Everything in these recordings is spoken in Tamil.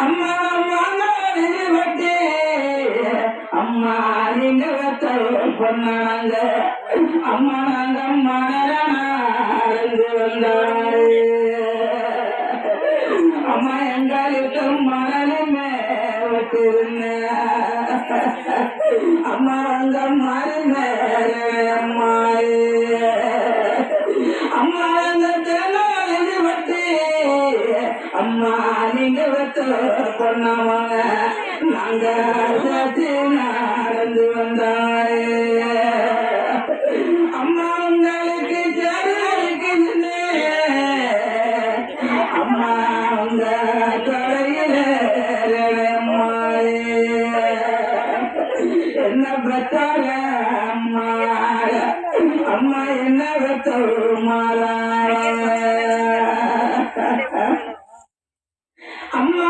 அம்மா வட்டி அம்மா நீங்க பொண்ணாங்க அம்மா நாங்க மணந்து வந்தாரு அம்மா எங்களுக்கு மணலுமே விட்டிருந்த அம்மா வந்த மருந்த அம்மா அம்மா வந்த தென்னாலி வட்டி அம்மா நீங்க பொண்ணாவாங்க நாங்க நடந்து வந்தாரு அம்மா உங்களுக்கு ஜரிக்குன்னு அம்மா உங்க கடையில என்ன பெற்றார அம்மா அம்மா என்ன பெற்றமாறா அம்மா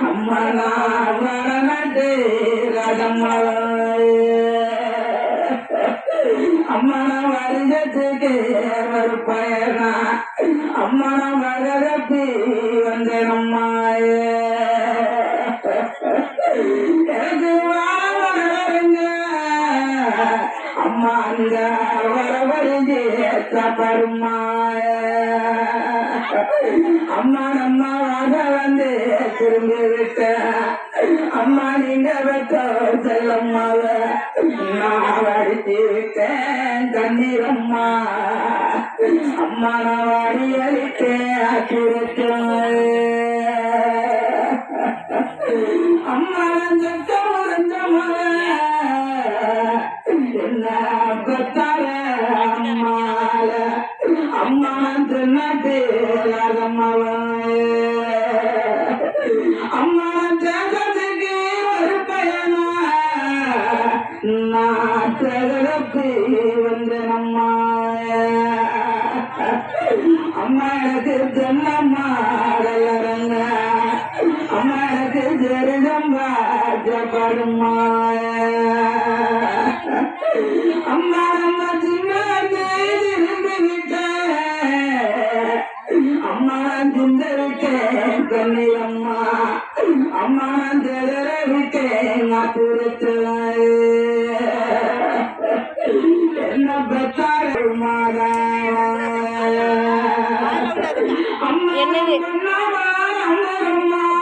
அம்மா நான் வரநட்டு அம்மா வருஷத்துக்கு ஒரு பயனா அம்மா வரதப்பி வந்தேனம்மா எனக்கு வாழங்க அம்மா அந்த வரவழிஞ்சு சாப்பாடுமா அம்மா நம்ம வாங்க வந்து திரும்பி விட்ட அம்மா நீங்க வெட்ட செல்லம்மாவ நான் அடித்து விட்டேன் தண்ணீரம்மா அம்மா நான் வாடி அடித்தேன் ஆக்கிவிட்டேன் அம்மா என்ன பெற்றார அம்மால அம்மா திருநாட்டேராதம்மாவ அம்மா தேசத்துக்கு ஒரு பயனா நாட்டகரப்பு வந்தனம்மா அம்மா எனக்கு தென்னம்மா ரங்க அம்மா எனக்கு ஜெரிதம்பா ஜப்பாடுமா அம்மா நம்ம சின்ன திரும்பி விட்டேன் அம்மா சிந்த விட்டேன் கண்ணீரம்மா அம்மா தெர விட்டேன் நாட்டுரத்து என்ன பெற்றாரு மாதா அம்மா